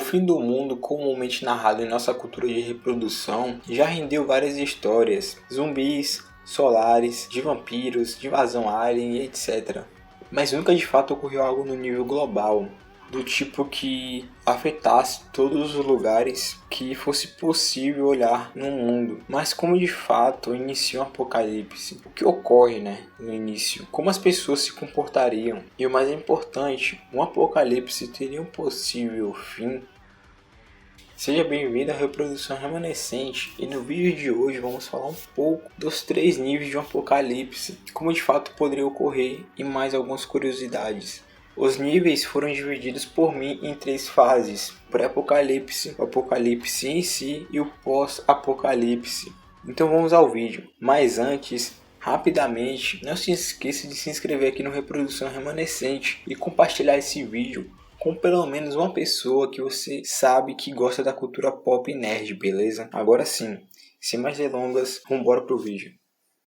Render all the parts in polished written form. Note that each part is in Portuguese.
fim do mundo, comumente narrado em nossa cultura de reprodução, já rendeu várias histórias, zumbis, solares, de vampiros, de invasão alien e etc. Mas nunca de fato ocorreu algo no nível global, do tipo que afetasse todos os lugares que fosse possível olhar no mundo. Mas como de fato inicia um apocalipse? O que ocorre, no início? Como as pessoas se comportariam? E o mais importante, um apocalipse teria um possível fim? Seja bem-vindo à Reprodução Remanescente, e no vídeo de hoje vamos falar um pouco dos 3 níveis de um apocalipse, como de fato poderia ocorrer e mais algumas curiosidades. Os níveis foram divididos por mim em 3 fases: pré-apocalipse, o apocalipse em si e o pós-apocalipse. Então vamos ao vídeo. Mas antes, rapidamente, não se esqueça de se inscrever aqui no Reprodução Remanescente e compartilhar esse vídeo com pelo menos uma pessoa que você sabe que gosta da cultura pop e nerd, beleza? Agora sim, sem mais delongas, vamos embora pro vídeo.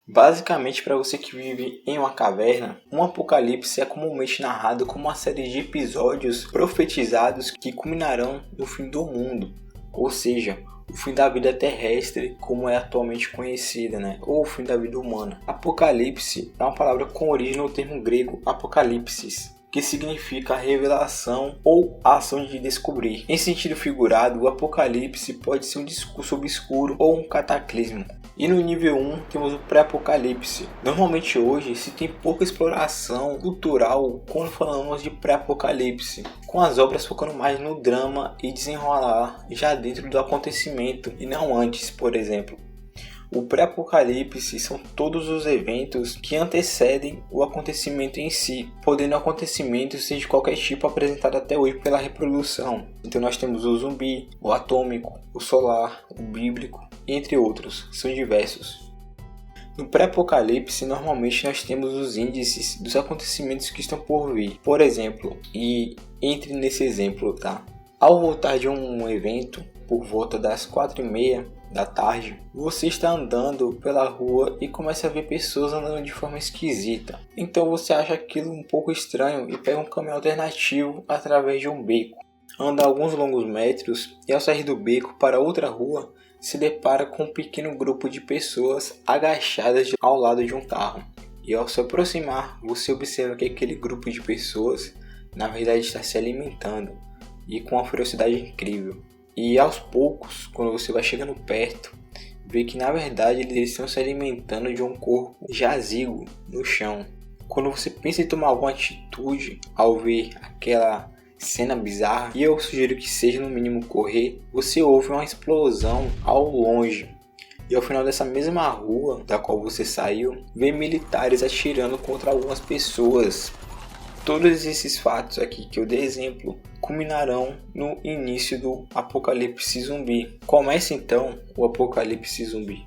Basicamente, para você que vive em uma caverna, um apocalipse é comumente narrado como uma série de episódios profetizados que culminarão no fim do mundo, ou seja, o fim da vida terrestre como é atualmente conhecida, ou o fim da vida humana. Apocalipse é uma palavra com origem no termo grego apokalipsis, que significa revelação ou ação de descobrir. Em sentido figurado, o apocalipse pode ser um discurso obscuro ou um cataclismo. E no nível 1 temos o pré-apocalipse. Normalmente hoje se tem pouca exploração cultural quando falamos de pré-apocalipse, com as obras focando mais no drama e desenrolar já dentro do acontecimento e não antes, por exemplo. O pré-apocalipse são todos os eventos que antecedem o acontecimento em si, podendo acontecimentos ser de qualquer tipo apresentado até hoje pela reprodução. Então nós temos o zumbi, o atômico, o solar, o bíblico, entre outros, são diversos. No pré-apocalipse, normalmente nós temos os índices dos acontecimentos que estão por vir. Por exemplo, e entre nesse exemplo, Ao voltar de um evento, por volta das 4h30 da tarde, você está andando pela rua e começa a ver pessoas andando de forma esquisita. Então você acha aquilo um pouco estranho e pega um caminho alternativo através de um beco. Anda alguns longos metros e ao sair do beco para outra rua, se depara com um pequeno grupo de pessoas agachadas ao lado de um carro. E ao se aproximar, você observa que aquele grupo de pessoas na verdade está se alimentando, e com uma ferocidade incrível. E aos poucos, quando você vai chegando perto, vê que na verdade eles estão se alimentando de um corpo jazigo no chão. Quando você pensa em tomar alguma atitude ao ver aquela cena bizarra, e eu sugiro que seja no mínimo correr, você ouve uma explosão ao longe. E ao final dessa mesma rua da qual você saiu, vê militares atirando contra algumas pessoas. Todos esses fatos aqui que eu dei exemplo culminarão no início do apocalipse zumbi. Começa então o apocalipse zumbi.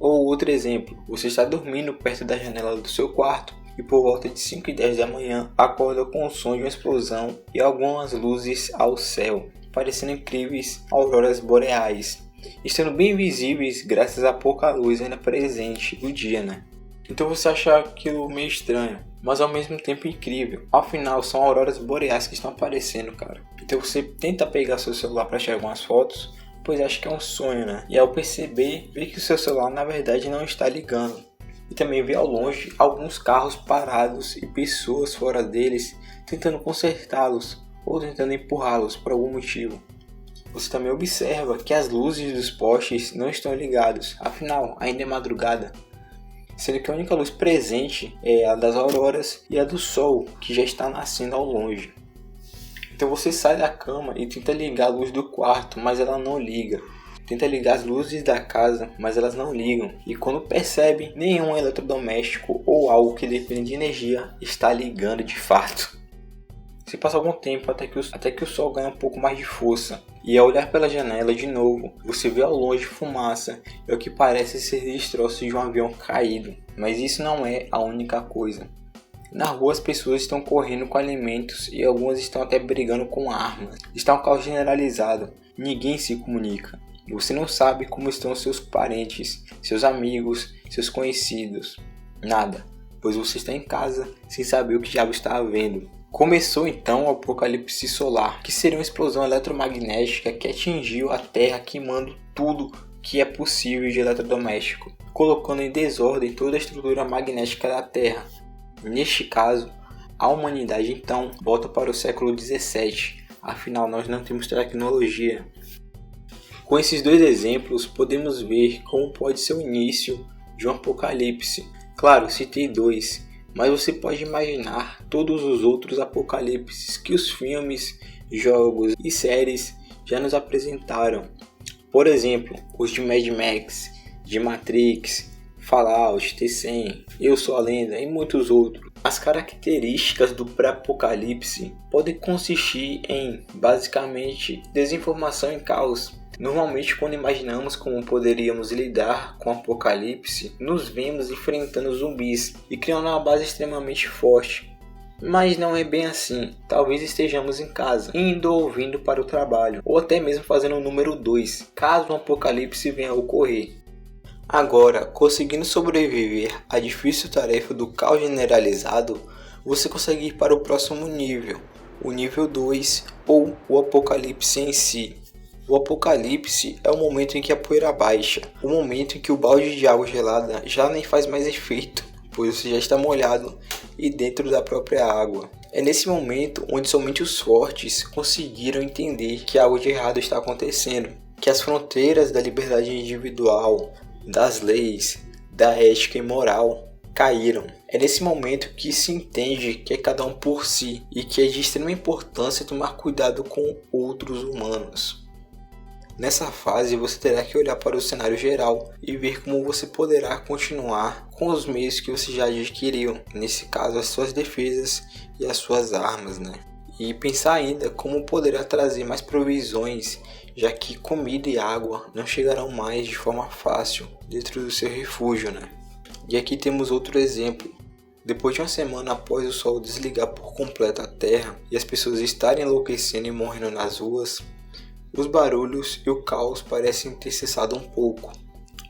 Ou outro exemplo, você está dormindo perto da janela do seu quarto e por volta de 5h10 da manhã acorda com o som de uma explosão e algumas luzes ao céu, parecendo incríveis auroras boreais, estando bem visíveis graças à pouca luz ainda presente do dia, Então você acha aquilo meio estranho, mas ao mesmo tempo incrível. Afinal, são auroras boreais que estão aparecendo, cara. Então você tenta pegar seu celular para tirar algumas fotos, pois acha que é um sonho, E ao perceber, vê que o seu celular na verdade não está ligando. E também vê ao longe alguns carros parados e pessoas fora deles tentando consertá-los ou tentando empurrá-los por algum motivo. Você também observa que as luzes dos postes não estão ligados, afinal ainda é madrugada. Sendo que a única luz presente é a das auroras e a do sol, que já está nascendo ao longe. Então você sai da cama e tenta ligar a luz do quarto, mas ela não liga. Tenta ligar as luzes da casa, mas elas não ligam. E quando percebe, nenhum eletrodoméstico ou algo que depende de energia está ligando de fato. Se passa algum tempo até que o sol ganha um pouco mais de força. E ao olhar pela janela de novo, você vê ao longe fumaça e o que parece ser destroços de um avião caído. Mas isso não é a única coisa. Na rua as pessoas estão correndo com alimentos e algumas estão até brigando com armas. Está um caos generalizado, ninguém se comunica. E você não sabe como estão seus parentes, seus amigos, seus conhecidos. Nada, pois você está em casa sem saber o que diabo está havendo. Começou então o apocalipse solar, que seria uma explosão eletromagnética que atingiu a Terra, queimando tudo que é possível de eletrodoméstico, colocando em desordem toda a estrutura magnética da Terra. Neste caso, a humanidade então volta para o século 17, afinal nós não temos tecnologia. Com esses dois exemplos, podemos ver como pode ser o início de um apocalipse. Claro, citei dois, mas você pode imaginar todos os outros apocalipses que os filmes, jogos e séries já nos apresentaram. Por exemplo, os de Mad Max, de Matrix, Fallout, T100, Eu Sou a Lenda e muitos outros. As características do pré-apocalipse podem consistir em, basicamente, desinformação e caos. Normalmente, quando imaginamos como poderíamos lidar com o apocalipse, nos vemos enfrentando zumbis e criando uma base extremamente forte. Mas não é bem assim. Talvez estejamos em casa, indo ou vindo para o trabalho, ou até mesmo fazendo o número 2, caso um apocalipse venha a ocorrer. Agora, conseguindo sobreviver à difícil tarefa do caos generalizado, você consegue ir para o próximo nível, o nível 2, ou o apocalipse em si. O apocalipse é o momento em que a poeira baixa, o momento em que o balde de água gelada já nem faz mais efeito, pois você já está molhado e dentro da própria água. É nesse momento onde somente os fortes conseguiram entender que algo de errado está acontecendo, que as fronteiras da liberdade individual, das leis, da ética e moral caíram. É nesse momento que se entende que é cada um por si e que é de extrema importância tomar cuidado com outros humanos. Nessa fase você terá que olhar para o cenário geral e ver como você poderá continuar com os meios que você já adquiriu, nesse caso as suas defesas e as suas armas, E pensar ainda como poderá trazer mais provisões, já que comida e água não chegarão mais de forma fácil dentro do seu refúgio, E aqui temos outro exemplo. Depois de uma semana após o sol desligar por completo a terra e as pessoas estarem enlouquecendo e morrendo nas ruas, os barulhos e o caos parecem ter cessado um pouco.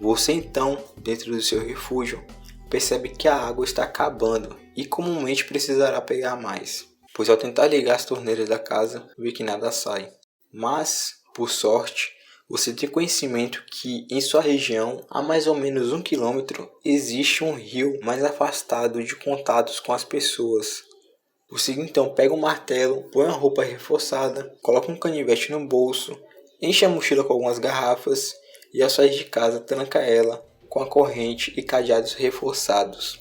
Você então, dentro do seu refúgio, percebe que a água está acabando e comumente precisará pegar mais, pois ao tentar ligar as torneiras da casa, vê que nada sai. Mas, por sorte, você tem conhecimento que em sua região, a mais ou menos 1 quilômetro, existe um rio mais afastado de contatos com as pessoas. Você então pega um martelo, põe uma roupa reforçada, coloca um canivete no bolso, enche a mochila com algumas garrafas e ao sair de casa tranca ela com a corrente e cadeados reforçados.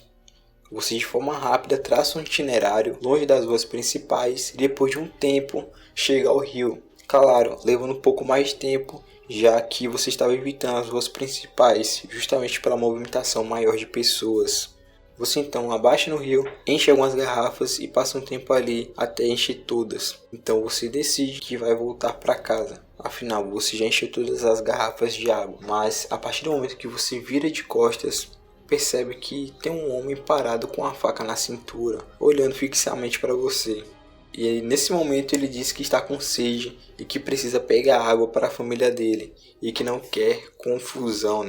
Você de forma rápida traça um itinerário longe das ruas principais e depois de um tempo chega ao rio. Claro, levando um pouco mais de tempo, já que você estava evitando as ruas principais, justamente pela movimentação maior de pessoas. Você então abaixa no rio, enche algumas garrafas e passa um tempo ali até encher todas. Então você decide que vai voltar para casa. Afinal, você já encheu todas as garrafas de água. Mas a partir do momento que você vira de costas, percebe que tem um homem parado com a faca na cintura, olhando fixamente para você. E nesse momento ele diz que está com sede e que precisa pegar água para a família dele e que não quer confusão,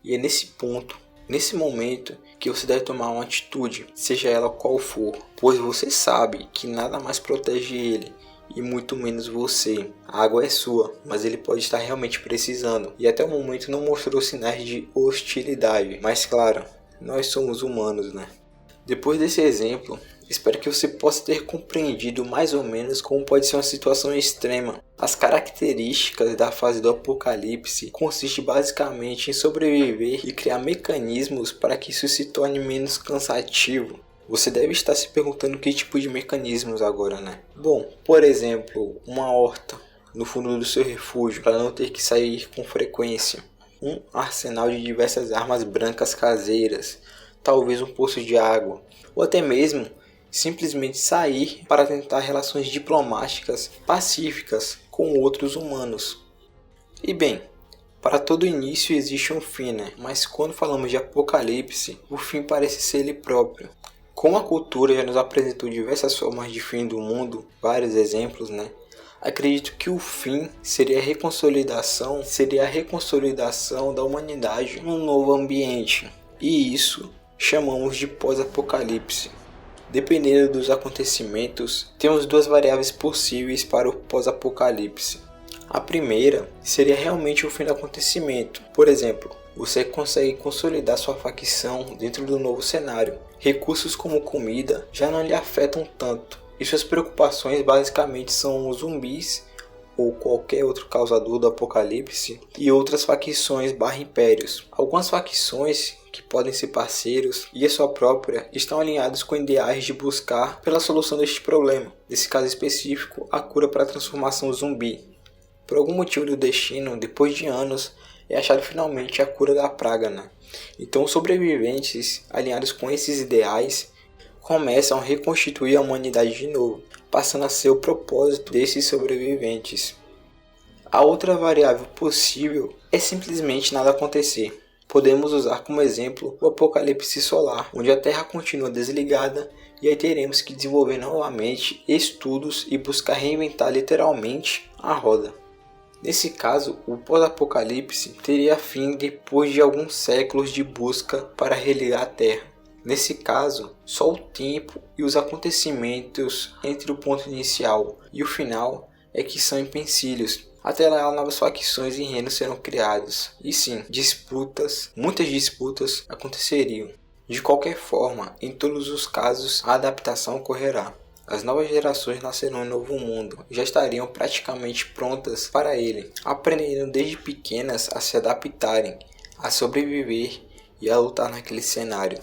E é nesse momento que você deve tomar uma atitude, seja ela qual for, pois você sabe que nada mais protege ele e muito menos você. A água é sua, mas ele pode estar realmente precisando e até o momento não mostrou sinais de hostilidade, mas claro, nós somos humanos, Depois desse exemplo, espero que você possa ter compreendido mais ou menos como pode ser uma situação extrema. As características da fase do apocalipse consistem basicamente em sobreviver e criar mecanismos para que isso se torne menos cansativo. Você deve estar se perguntando que tipo de mecanismos agora, Bom, por exemplo, uma horta no fundo do seu refúgio para não ter que sair com frequência. Um arsenal de diversas armas brancas caseiras, talvez um poço de água, ou até mesmo simplesmente sair para tentar relações diplomáticas pacíficas com outros humanos. E bem, para todo início existe um fim, Mas quando falamos de apocalipse, o fim parece ser ele próprio. Como a cultura já nos apresentou diversas formas de fim do mundo, vários exemplos, Acredito que o fim seria a reconciliação da humanidade num novo ambiente. E isso chamamos de pós-apocalipse. Dependendo dos acontecimentos, temos duas variáveis possíveis para o pós-apocalipse. A primeira seria realmente o fim do acontecimento. Por exemplo, você consegue consolidar sua facção dentro do novo cenário. Recursos como comida já não lhe afetam tanto, e suas preocupações basicamente são os zumbis ou qualquer outro causador do apocalipse e outras facções /impérios. Algumas facções que podem ser parceiros e a sua própria estão alinhados com ideais de buscar pela solução deste problema. Nesse caso específico, a cura para a transformação zumbi. Por algum motivo do destino, depois de anos, é achado finalmente a cura da praga, né? Então os sobreviventes alinhados com esses ideais começam a reconstituir a humanidade de novo, passando a ser o propósito desses sobreviventes. A outra variável possível é simplesmente nada acontecer. Podemos usar como exemplo o apocalipse solar, onde a Terra continua desligada e aí teremos que desenvolver novamente estudos e buscar reinventar literalmente a roda. Nesse caso, o pós-apocalipse teria fim depois de alguns séculos de busca para religar a Terra. Nesse caso, só o tempo e os acontecimentos entre o ponto inicial e o final é que são empecilhos. Até lá, novas facções e reinos serão criados. E sim, muitas disputas aconteceriam. De qualquer forma, em todos os casos, a adaptação ocorrerá. As novas gerações nascerão em um novo mundo e já estariam praticamente prontas para ele, aprendendo desde pequenas a se adaptarem, a sobreviver e a lutar naquele cenário.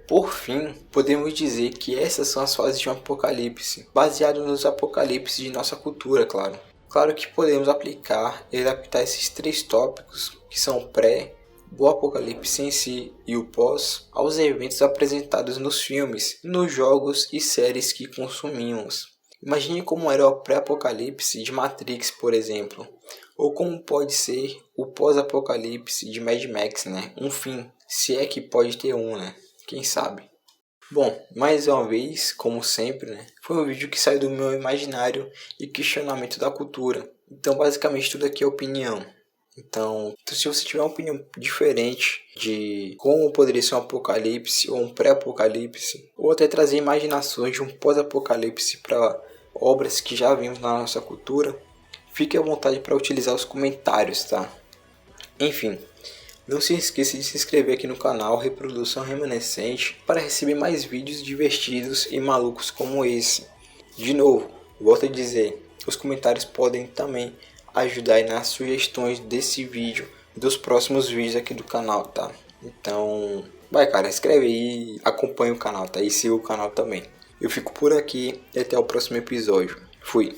Por fim, podemos dizer que essas são as fases de um apocalipse, baseado nos apocalipses de nossa cultura, claro. Claro que podemos aplicar e adaptar esses três tópicos, que são o pré, o apocalipse em si e o pós, aos eventos apresentados nos filmes, nos jogos e séries que consumimos. Imagine como era o pré-apocalipse de Matrix, por exemplo, ou como pode ser o pós-apocalipse de Mad Max, né? Um fim, se é que pode ter um, né? Quem sabe? Bom, mais uma vez, como sempre, né? Foi um vídeo que saiu do meu imaginário e questionamento da cultura. Então, basicamente, tudo aqui é opinião. Então, se você tiver uma opinião diferente de como poderia ser um apocalipse ou um pré-apocalipse, ou até trazer imaginações de um pós-apocalipse para obras que já vimos na nossa cultura, fique à vontade para utilizar os comentários, tá? Enfim, não se esqueça de se inscrever aqui no canal Reprodução Remanescente para receber mais vídeos divertidos e malucos como esse. De novo, volto a dizer, os comentários podem também ajudar aí nas sugestões desse vídeo e dos próximos vídeos aqui do canal, tá? Então, vai cara, escreve aí, acompanha o canal, tá? E siga o canal também. Eu fico por aqui e até o próximo episódio. Fui!